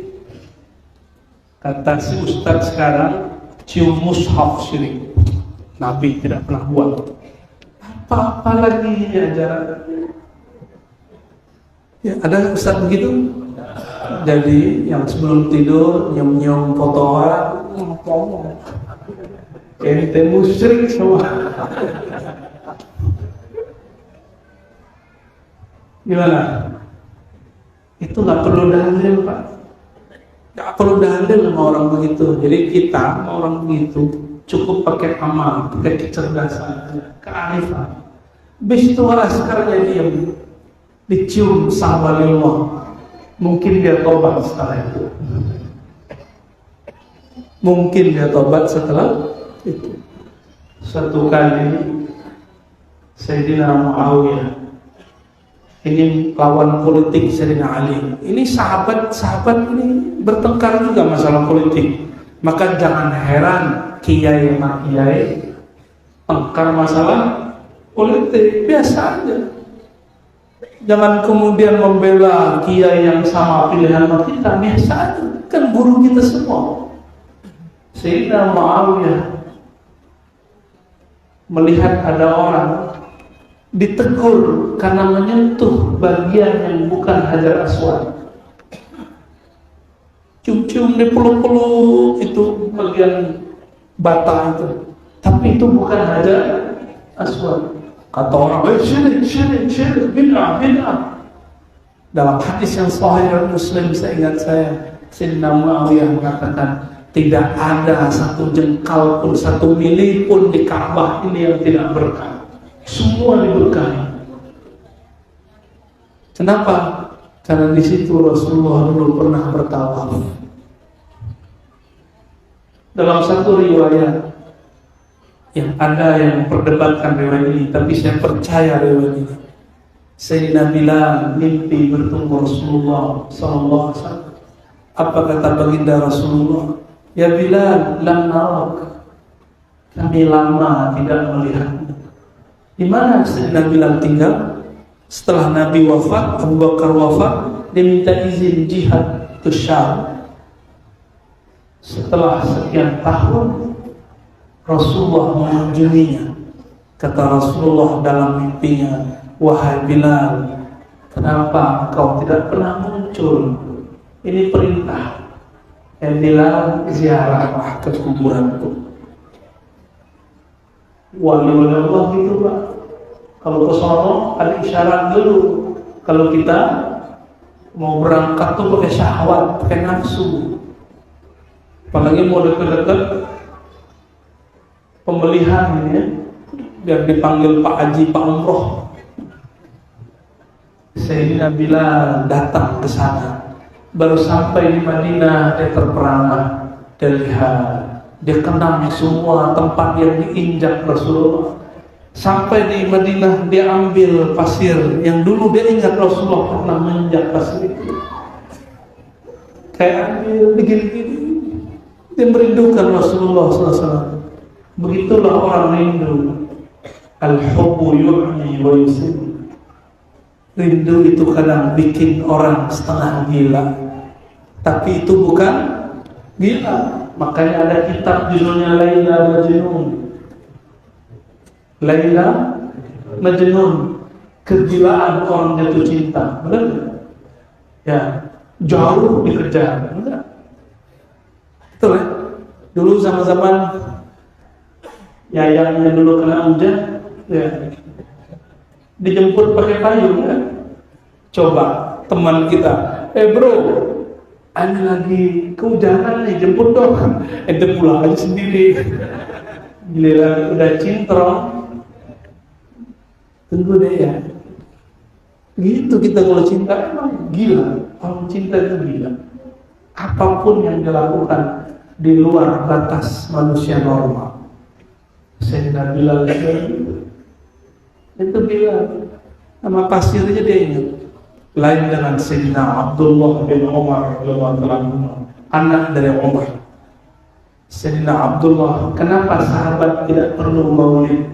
S1: Kata si Ustadz sekarang, cium mushaf syirik. Nabi tidak pernah buat. Apa lagi ajaran? Ya, ada Ustadz begitu? Jadi yang sebelum tidur nyium-nyium foto orang, ente musyrik semua. Gimana? Itu nggak perlu dalil, Pak. Nggak perlu dalil sama orang begitu. Jadi kita sama orang begitu cukup pakai amal, pakai kecerdasan, kearifan. Bis itu askarnya diam, dicium sama Allah. Mungkin dia tobat setelah itu. Mungkin dia tobat setelah itu. Satu kali Sayyidina Muawiyah, ini lawan politik Sayyidina Ali. Ini sahabat-sahabat ini bertengkar juga masalah politik. Maka jangan heran kiai sama kiai tengkar masalah politik, biasa aja. Jangan kemudian membela kiai yang sama pilihan sama kita, biasa aja. Kan guru kita semua. Sayyidina Muawiyah melihat ada orang ditegur karena menyentuh bagian yang bukan Hajar Aswad. Cium-cium di peluk-peluk itu bagian bata itu, tapi itu bukan Hajar Aswad. Kata orang, syirik, bid'ah. Dalam hadis yang sahih Muslim, saya ingat Sayyidina Muawiyah mengatakan, tidak ada satu jengkal pun, 1 mili pun di Ka'bah ini yang tidak berkah. Semua diberkahi. Kenapa? Karena di situ Rasulullah dulu pernah bertawaf. Dalam satu riwayat yang ada yang memperdebatkan riwayat ini, tapi saya percaya riwayat ini. Sayyidina Bilal mimpi bertemu Rasulullah SAW. Apa kata baginda Rasulullah? Ya Bilal, lam narak. Kami lama tidak melihatmu. Di mana Sayyidina Bilal tinggal? Setelah Nabi wafat, Abu Bakar wafat, dia minta izin jihad ke Syam. Setelah sekian tahun, Rasulullah mengunjunginya. Kata Rasulullah dalam mimpinya, wahai Bilal, kenapa engkau tidak pernah muncul? Ini perintah. Ya Bilal, ziarahlah ke kuburanku. Wali-wali Allah gitu, Pak. Kalau ke sono ada isyarat dulu. Kalau kita mau berangkat tuh pakai syahwat, pakai nafsu. Apalagi mau deket-deket pembelian ini ya, biar dipanggil Pak Haji, Pak Umroh. Sayyidina Bilal datang ke sana. Baru sampai di Madinah, dia terperangah. Dia lihat, dia kenang semua tempat yang diinjak Rasulullah. Sampai di Madinah, dia ambil pasir yang dulu dia ingat Rasulullah pernah menginjak pasir itu. Kayak ambil begini-gini. Dia merindukan Rasulullah SAW. Begitulah orang rindu. Al-hubbu yu'mi wa yusim. Rindu itu kadang bikin orang setengah gila, tapi itu bukan gila. Makanya ada kitab judulnya Laila Majnun. Laila Majnun, kegilaan orang jatuh cinta. Benar? Ya, jauh dikejar. Benar? Betul ya? Dulu zaman-zaman yayangnya dulu kena hujan, ya, dijemput pakai payung kan? Coba teman kita, bro, ini lagi kehujanan nih, jemput dong. Ente pulang aja sendiri. Giliran udah cintrong, tunggu deh ya. Gitu kita kalau cinta, emang gila. Kalau cinta itu gila. Apapun yang dilakukan di luar batas manusia normal. Sayyidina Bilal itu Bilal nama pasir aja dia ingat. Lain dengan Sayyidina Abdullah bin Umar anak dari Umar. Sayyidina Abdullah, kenapa sahabat tidak perlu maulid?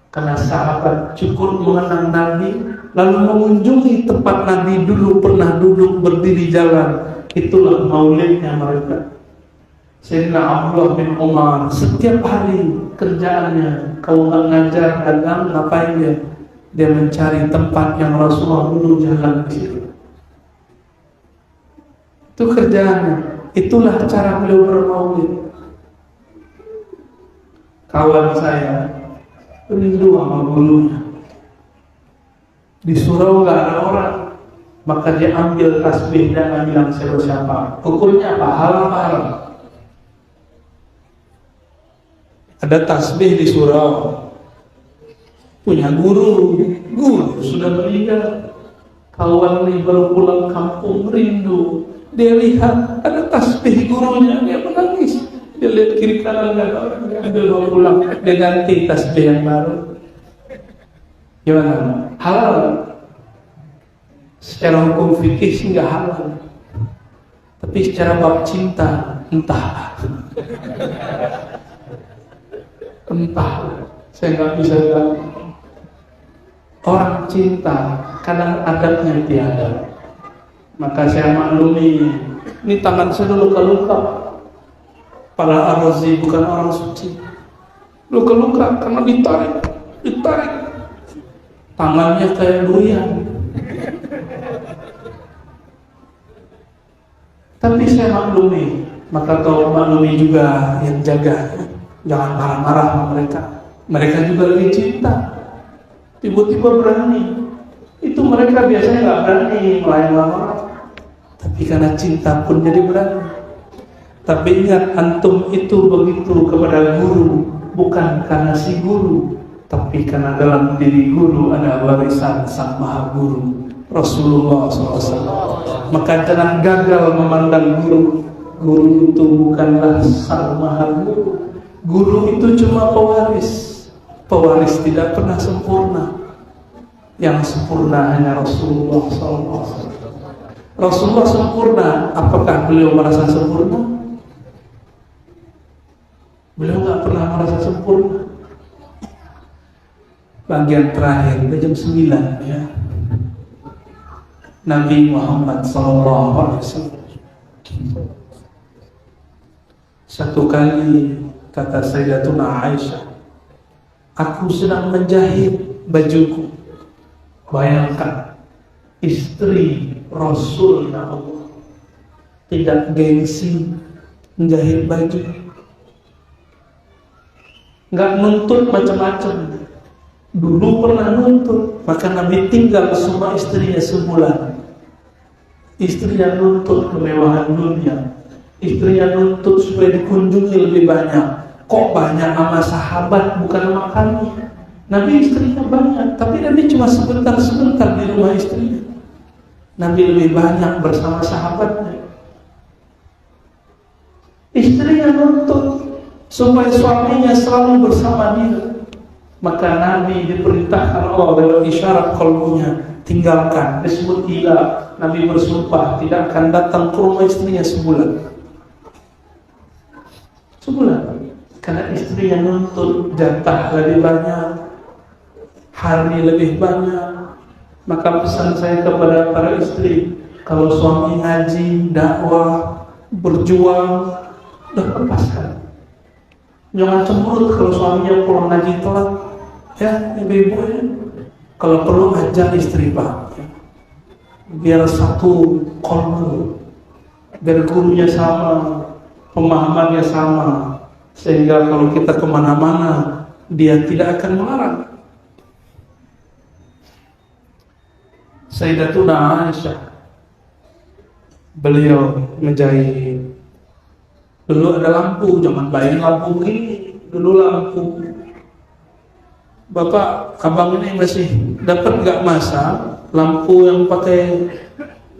S1: Karena sahabat cukup mengenal Nabi, lalu mengunjungi tempat Nabi dulu pernah duduk berdiri jalan. Itulah maulidnya mereka. Sayyidina Abdullah bin Umar setiap hari kerjaannya, kalau nggak ngajar dagang ngapain dia? Dia mencari tempat yang Rasulullah dulu jalan di situ. Itu kerjaannya. Itulah cara beliau bermaulid. Kawan saya rindu sama gurunya. Di surau nggak ada orang, maka dia ambil tasbih dan nggak bilang siapa-siapa. Hukumnya apa? Halal apa haram? Ada tasbih di surau, punya guru sudah meninggal. Kawan ini baru pulang kampung rindu, dia lihat ada tasbih gurunya, dia menangis. Dia lihat kiri kanan nggak ada orang, dia bawa pulang, dia ganti tasbih yang baru. Gimana? Halal? Secara hukum fikih sih nggak halal, tapi secara bab cinta entah, saya nggak bisa bilang. Orang cinta kadang adabnya tiada, maka saya maklumi. Ini tangan saya luka-luka. Para arzi bukan orang suci, luka-luka karena ditarik. Tangannya kayak durian. Tapi saya maklumi, maka kau maklumi juga yang jaga. Jangan marah-marah sama mereka. Mereka juga lagi cinta. Tiba-tiba berani. Itu mereka biasanya nggak berani melayang orang, tapi karena cinta pun jadi berani. Tapi ingat, antum itu begitu kepada guru bukan karena si guru, tapi karena dalam diri guru ada warisan sang maha guru Rasulullah SAW. Maka jangan gagal memandang guru. Guru itu bukanlah sang maha guru. Guru itu cuma pewaris. Pewaris tidak pernah sempurna. Yang sempurna hanya Rasulullah SAW. Rasulullah sempurna. Apakah beliau merasa sempurna? Beliau nggak pernah merasa sempurna. Bagian terakhir, jam 9 ya. Nabi Muhammad SAW. Satu kali kata Sayyidatuna Aisyah, aku sedang menjahit bajuku. Bayangkan, istri Rasulullah Allah tidak gengsi menjahit baju, nggak nuntut macam-macam. Dulu pernah nuntut, maka Nabi tinggal semua istrinya sebulan. Istrinya nuntut kemewahan dunia, istrinya nuntut supaya dikunjungi lebih banyak. Kok banyak sama sahabat, bukan sama kami? Nabi istrinya banyak, tapi Nabi cuma sebentar-sebentar di rumah istrinya. Nabi lebih banyak bersama sahabatnya. Istrinya nuntut supaya suaminya selalu bersama dia. Maka Nabi diperintahkan Allah lewat isyarat kalbunya, tinggalkan, disebut gila. Nabi bersumpah tidak akan datang ke rumah istrinya sebulan. Karena istrinya nuntut jatah lebih banyak, hari lebih banyak. Maka pesan saya kepada para istri, kalau suami ngaji, dakwah, berjuang, udah lepaskan. Jangan cemberut kalau suaminya pulang ngaji telat. Ya, ibu-ibu ya. Kalau perlu ajar istri Pak, biar satu kolbu, biar gurunya sama, pemahamannya sama, sehingga kalau kita kemana-mana dia tidak akan melarang. Sayyidatuna Aisyah, beliau menjahit. Dulu ada lampu, jangan bayangin lampu begini. Dulu lampu. Bapak, abang ini masih dapat nggak masa lampu yang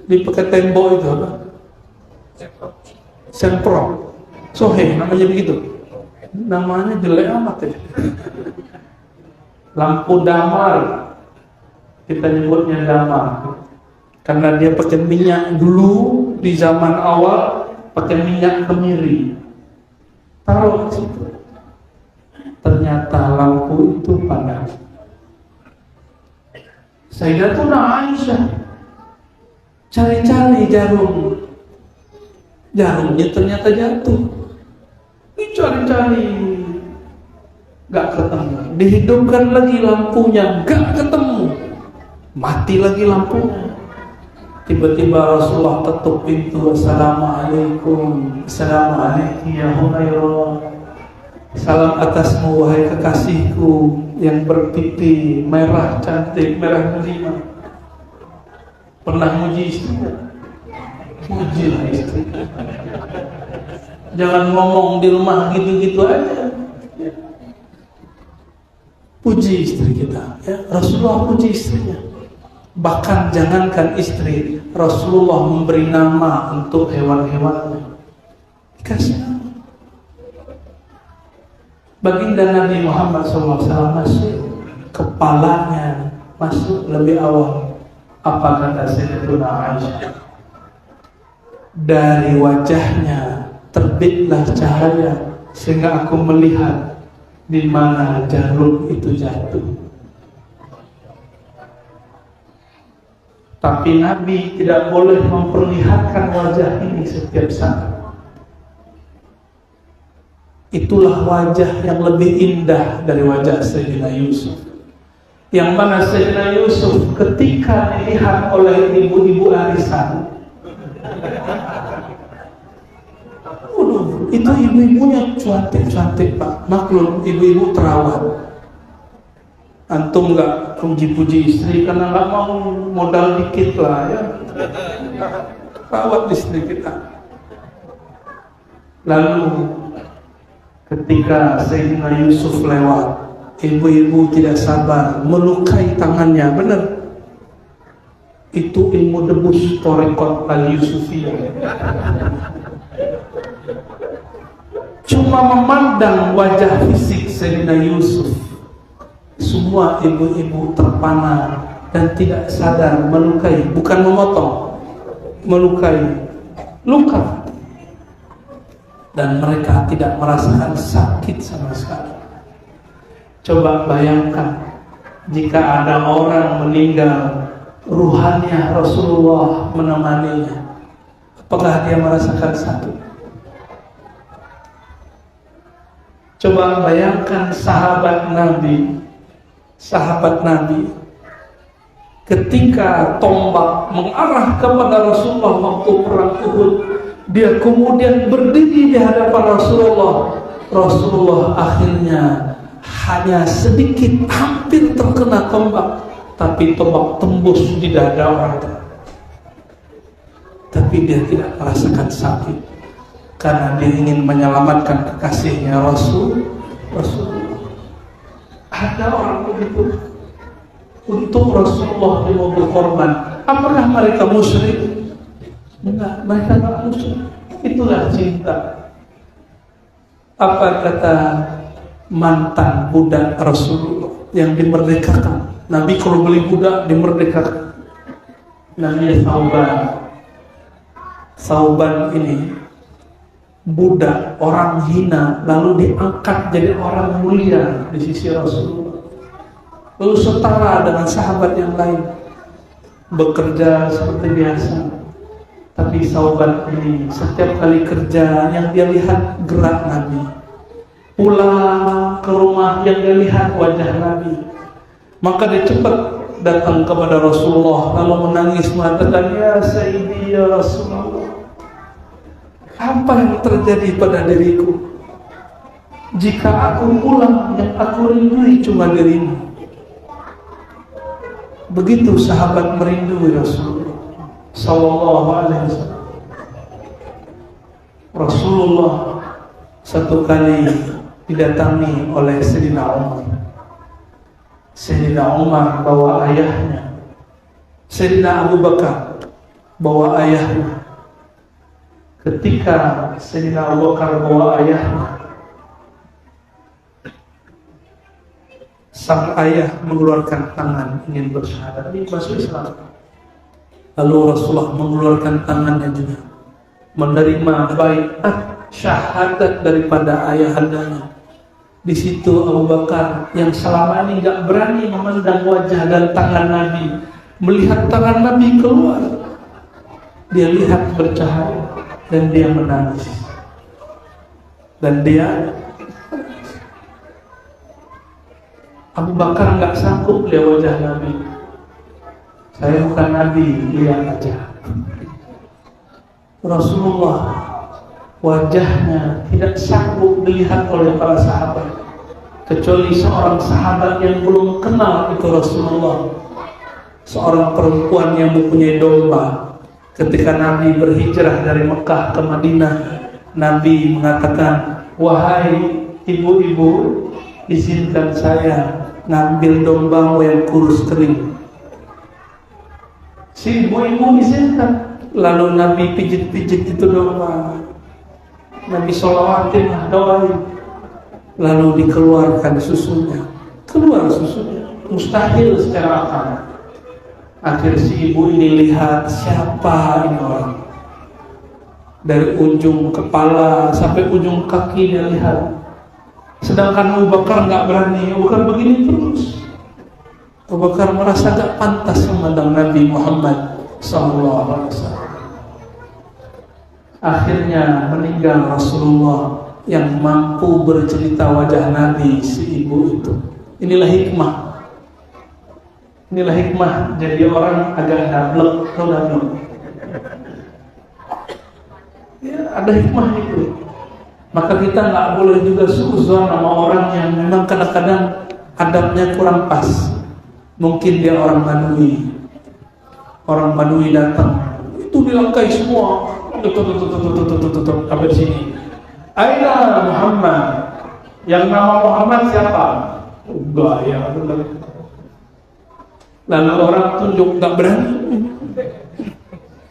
S1: dipakai tembok itu apa? Semprot. Sohe, namanya begitu. Namanya jelek amat ya. Lampu damar. Kita nyebutnya damar. Karena dia pakai minyak dulu di zaman awal, pakai minyak kemiri. Taruh di situ. Ternyata lampu itu panas. Sayyidatuna Aisyah cari-cari jarum. Jarumnya ternyata jatuh. Dicari-cari, gak ketemu. Dihidupkan lagi lampunya, gak ketemu. Mati lagi lampunya. Tiba-tiba Rasulullah ketuk pintu. Assalamualaikum. Assalamualaikum ya Humairah. Salam atasmu wahai kekasihku yang berpipi merah cantik, merah delima. Pernah muji istrinya? Mujilah istri. Jangan ngomong di rumah gitu-gitu aja. Puji istri kita, ya. Rasulullah puji istrinya. Bahkan jangankan istri, Rasulullah memberi nama untuk hewan-hewannya. Dikasih nama. Baginda Nabi Muhammad SAW masuk, kepalanya masuk lebih awal. Apa kata Sayyidatuna Aisyah? Dari wajahnya terbitlah cahaya sehingga aku melihat di mana jarum itu jatuh. Tapi Nabi tidak boleh memperlihatkan wajah ini setiap saat. Itulah wajah yang lebih indah dari wajah Sayyidina Yusuf. Yang mana Sayyidina Yusuf ketika dilihat oleh ibu-ibu arisan, itu ibu-ibunya cantik-cantik Pak. Maklum ibu-ibu terawat. Antum nggak puji-puji istri karena nggak mau modal dikit lah ya. Rawat istri kita. Lalu ketika Sayyidina Yusuf lewat, ibu-ibu tidak sabar melukai tangannya. Benar. Itu ilmu debus Thariqat al-Yusufiyah. Cuma memandang wajah fisik Sayyidina Yusuf, semua ibu-ibu terpana dan tidak sadar melukai, bukan memotong, melukai, luka. Dan mereka tidak merasakan sakit sama sekali. Coba bayangkan jika ada orang meninggal, ruhannya Rasulullah menemaninya, apakah dia merasakan sakit? Coba bayangkan sahabat Nabi ketika tombak mengarah kepada Rasulullah waktu perang Uhud, dia kemudian berdiri di hadapan Rasulullah. Rasulullah akhirnya hanya sedikit hampir terkena tombak, tapi tombak tembus di dada orang itu. Tapi dia tidak merasakan sakit karena dia ingin menyelamatkan kekasihnya Rasulullah. Ada orang begitu untuk Rasulullah yang mau berkorban. Apakah mereka musyrik? Enggak, mereka enggak musyrik. Itulah cinta. Apa kata mantan budak Rasulullah yang dimerdekakan? Nabi kalau beli budak dimerdekakan. Namanya Sauban ini budak, orang hina, lalu diangkat jadi orang mulia di sisi Rasulullah. Lalu setara dengan sahabat yang lain, bekerja seperti biasa. Tapi Sauban ini setiap kali kerja yang dia lihat gerak Nabi, pulang ke rumah yang dia lihat wajah Nabi, maka dia cepat datang kepada Rasulullah lalu menangis mengatakan, ya Sayyidi ya Rasulullah, apa yang terjadi pada diriku? Jika aku pulang, yang aku rindui cuma dirimu. Begitu sahabat merindui Rasulullah Sallallahu Alaihi Wasallam. Rasulullah satu kali didatangi oleh Sayyidina Umar. Sayyidina Umar bawa ayahnya, Sayyidina Abu Bakar bawa ayahnya. Ketika Sayyidina Abu Bakar bawa ayahnya, sang ayah mengeluarkan tangan ingin bersyahadat, ini masuk Islam. Lalu Rasulullah mengeluarkan tangannya juga, menerima baiat syahadat daripada ayahandanya. Di situ Abu Bakar yang selama ini nggak berani memandang wajah dan tangan Nabi, melihat tangan Nabi keluar, dia lihat bercahaya dan dia menangis. Dan dia Abu Bakar nggak sanggup lihat wajah Nabi. Saya bukan Nabi, lihat aja. Rasulullah wajahnya tidak sanggup dilihat oleh para sahabat, kecuali seorang sahabat yang belum kenal itu Rasulullah, seorang perempuan yang mempunyai domba. Ketika Nabi berhijrah dari Mekah ke Madinah, Nabi mengatakan, wahai ibu-ibu, izinkan saya ngambil dombamu yang kurus kering. Si ibu-ibu izinkan. Lalu Nabi pijit-pijit itu domba, Nabi sholawatin, doain. Lalu dikeluarkan susunya. Keluar susunya, mustahil secara akal. Akhir si ibu ini lihat, siapa ini orang. Dari ujung kepala sampai ujung kaki dia lihat. Sedangkan Abu Bakar nggak berani. Abu Bakar begini terus. Abu Bakar merasa gak pantas memandang Nabi Muhammad SAW. Akhirnya meninggal Rasulullah yang mampu bercerita wajah Nabi si ibu itu. Inilah hikmah. Inilah hikmah jadi orang agak dablek atau dablek. Ya, ada hikmah itu. Maka kita nggak boleh juga suuzon sama orang yang memang kadang-kadang adabnya kurang pas. Mungkin dia orang Badui. Orang Badui datang, itu dilangkai semua. Sampai sini. Aina Muhammad. Yang nama Muhammad siapa? Enggak ya. Lalu orang tunjuk, nggak berani.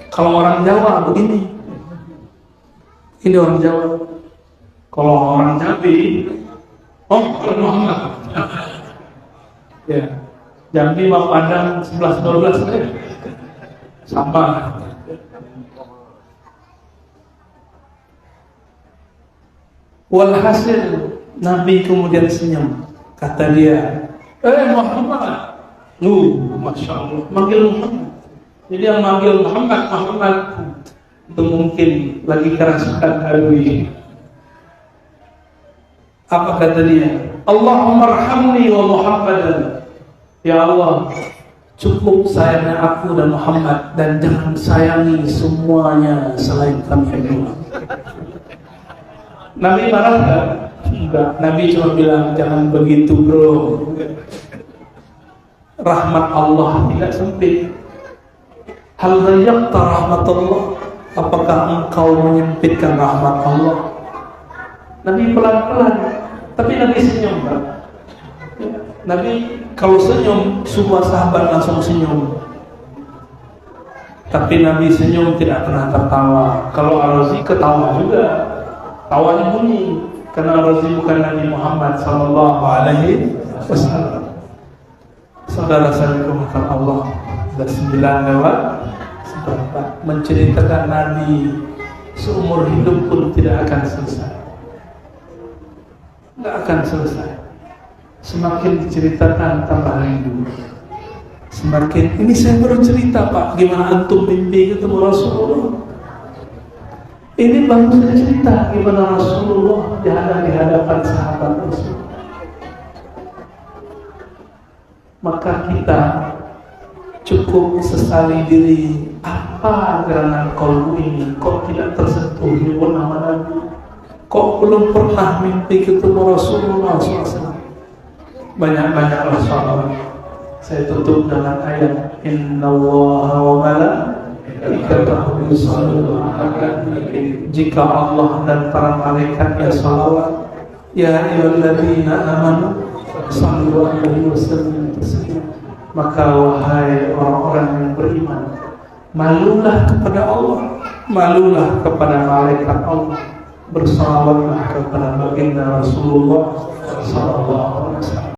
S1: Kalau orang Jawa begini. Ini orang Jawa. Kalau orang Jambi, oh Muhammad. Ya, Jambi sama Padang 11-12 sama. Walhasil Nabi kemudian senyum. Kata dia, Muhammad. Masya Allah, manggil Muhammad. Jadi yang manggil Muhammad itu mungkin lagi kerasukan Badui. Apa kata dia? Allahumma arhamni wa Muhammadan. Ya Allah, cukup sayangnya aku dan Muhammad, dan jangan sayangi semuanya selain kami berdua. Nabi marah enggak? Enggak. Nabi cuma bilang, jangan begitu bro. Rahmat Allah tidak sempit. Hal dayyaqta rahmatullah. Apakah engkau menyempitkan rahmat Allah? Nabi pelan-pelan, tapi Nabi senyum, Pak. Nabi kalau senyum, semua sahabat langsung senyum. Tapi Nabi senyum tidak pernah tertawa. Kalau Ar-Razi ketawa juga, tawanya bunyi, karena Ar-Razi bukan Nabi Muhammad SAW. Saudara saya dimuliakan Allah, sudah 9 lewat seperempat, menceritakan Nabi seumur hidup pun tidak akan selesai. Tidak akan selesai. Semakin diceritakan tambah rindu. Semakin, ini saya baru cerita Pak, gimana antum mimpi ketemu Rasulullah. Ini baru saya cerita gimana Rasulullah di hadapan sahabat Rasul. Maka kita cukup sesali diri, apa gerangan kolbu ini kok tidak tersentuh di nama Nabi, kok belum pernah mimpi ketemu Rasulullah SAW. Banyak-banyaklah sholawat. Saya tutup dengan ayat Innallaha wa malaikatahu yusholluna 'alan nabi. Jika Allah dan para malaikatnya sholawat, ya ayyuhalladzina amanu shallu 'alaihi wasallimu taslima. Maka wahai orang-orang yang beriman, malulah kepada Allah, malulah kepada malaikat Allah, bersalawatlah kepada baginda Rasulullah sallallahu alaihi wasallam.